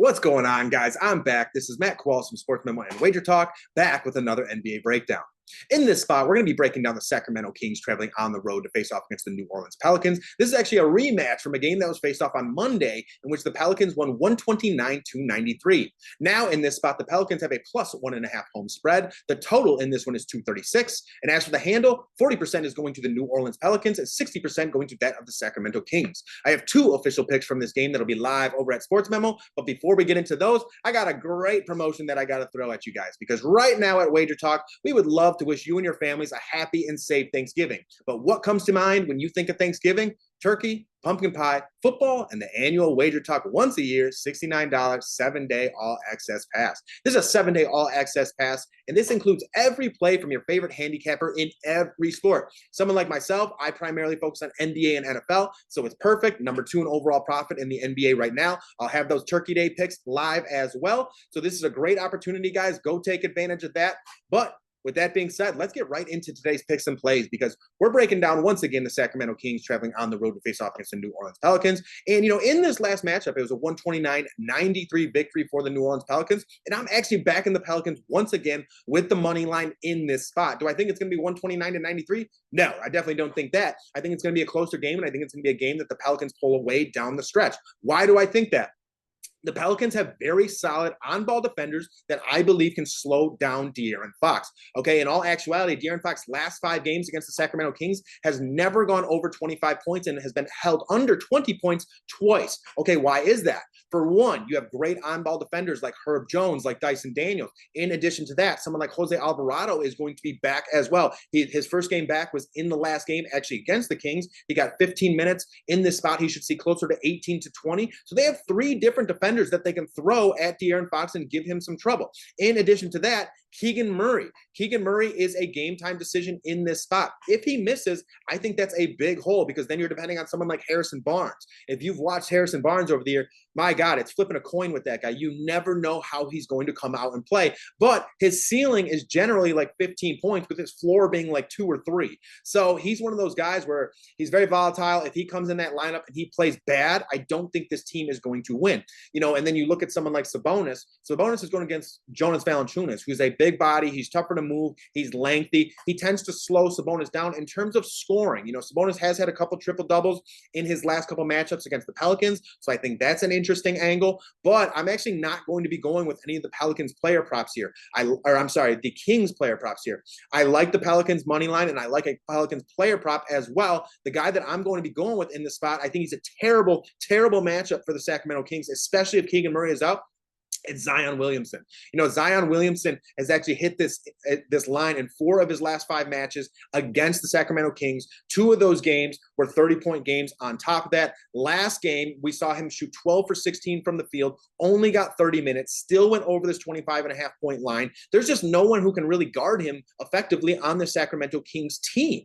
What's going on, guys? I'm back. This is Matt Qualls from Sports Memo and Wager Talk, back with another NBA breakdown. In this spot, we're going to be breaking down the Sacramento Kings traveling on the road to face off against the New Orleans Pelicans. This is actually a rematch from a game that was faced off on Monday, in which the Pelicans won 129-93. Now, in this spot, the Pelicans have a plus 1.5 home spread. The total in this one is 236. And as for the handle, 40% is going to the New Orleans Pelicans and 60% going to that of the Sacramento Kings. I have two official picks from this game that'll be live over at Sports Memo. But before we get into those, I got a great promotion that I got to throw at you guys, because right now at Wager Talk, we would love to wish you and your families a happy and safe Thanksgiving. But what comes to mind when you think of Thanksgiving? Turkey, pumpkin pie, football, and the annual Wager Talk once a year, $69, 7-day all-access pass. This is a 7-day all-access pass, and this includes every play from your favorite handicapper in every sport. Someone like myself, I primarily focus on NBA and NFL, so it's perfect. Number 2 in overall profit in the NBA right now. I'll have those Turkey Day picks live as well. So this is a great opportunity, guys. Go take advantage of that. But with that being said, let's get right into today's picks and plays, because we're breaking down once again the Sacramento Kings traveling on the road to face off against the New Orleans Pelicans. And, in this last matchup, it was a 129-93 victory for the New Orleans Pelicans. And I'm actually backing the Pelicans once again with the money line in this spot. Do I think it's going to be 129-93? No, I definitely don't think that. I think it's going to be a closer game, and I think it's going to be a game that the Pelicans pull away down the stretch. Why do I think that? The Pelicans have very solid on-ball defenders that I believe can slow down De'Aaron Fox. Okay, in all actuality, De'Aaron Fox's last 5 games against the Sacramento Kings has never gone over 25 points and has been held under 20 points twice. Okay, why is that? For one, you have great on-ball defenders like Herb Jones, like Dyson Daniels. In addition to that, someone like Jose Alvarado is going to be back as well. His first game back was in the last game, actually against the Kings. He got 15 minutes. In this spot, he should see closer to 18 to 20. So they have 3 different defenders that they can throw at De'Aaron Fox and give him some trouble. In addition to that, Keegan Murray. Keegan Murray is a game-time decision in this spot. If he misses, I think that's a big hole, because then you're depending on someone like Harrison Barnes. If you've watched Harrison Barnes over the year, my God, it's flipping a coin with that guy. You never know how he's going to come out and play. But his ceiling is generally like 15 points, with his floor being like 2 or 3. So he's one of those guys where he's very volatile. If he comes in that lineup and he plays bad, I don't think this team is going to win. And then you look at someone like Sabonis. Sabonis is going against Jonas Valanciunas, who's a big body. He's tougher to move. He's lengthy. He tends to slow Sabonis down in terms of scoring. Sabonis has had a couple triple-doubles in his last couple matchups against the Pelicans, so I think that's an interesting angle. But I'm actually not going to be going with any of the Pelicans player props here. The Kings player props here. I like the Pelicans money line, and I like a Pelicans player prop as well. The guy that I'm going to be going with in the spot, I think he's a terrible, terrible matchup for the Sacramento Kings, especially if Keegan Murray is out. It's Zion Williamson. Zion Williamson has actually hit this line in 4 of his last 5 matches against the Sacramento Kings. 2 of those games were 30-point games. On top of that, last game, we saw him shoot 12 for 16 from the field, only got 30 minutes, still went over this 25.5-point line. There's just no one who can really guard him effectively on the Sacramento Kings team.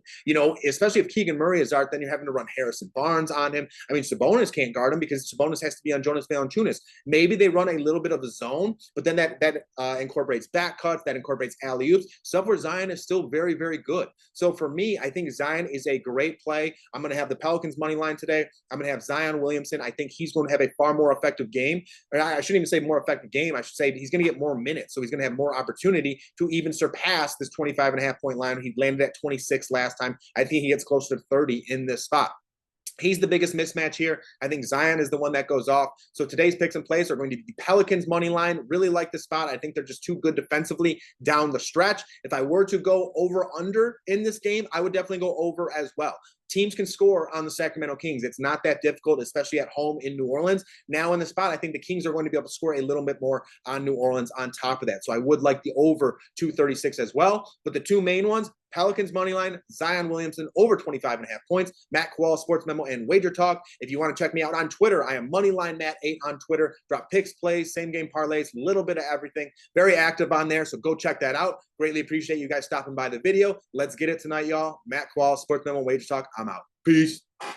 Especially if Keegan Murray is out, then you're having to run Harrison Barnes on him. I mean, Sabonis can't guard him because Sabonis has to be on Jonas Valanciunas. Maybe they run a little bit of a zone, but then that incorporates back cuts, that incorporates alley-oops, stuff where Zion is still very, very good. So for me, I think Zion is a great play. I'm going to have the Pelicans money line today. I'm going to have Zion Williamson. I think he's going to have a far more effective game. Or I shouldn't even say more effective game. I should say he's going to get more minutes, so he's going to have more opportunity to even surpass this 25.5-point line. He landed at 26 last time. I think he gets closer to 30 in this spot. He's the biggest mismatch here. I think Zion is the one that goes off. So today's picks and plays are going to be Pelicans money line. Really like this spot. I think they're just too good defensively down the stretch. If I were to go over/under in this game, I would definitely go over as well. Teams can score on the Sacramento Kings. It's not that difficult, especially at home in New Orleans. Now in the spot, I think the Kings are going to be able to score a little bit more on New Orleans on top of that. So I would like the over 236 as well. But the 2 main ones, Pelicans money line, Zion Williamson over 25.5 points. Matt Qualls, Sports Memo and Wager Talk. If you want to check me out on Twitter, I am Moneyline Matt 8 on Twitter. Drop picks, plays, same game parlays, a little bit of everything. Very active on there, so go check that out. Greatly appreciate you guys stopping by the video. Let's get it tonight, y'all. Matt Qualls, Sports Memo, Wager Talk. I'm out. Peace.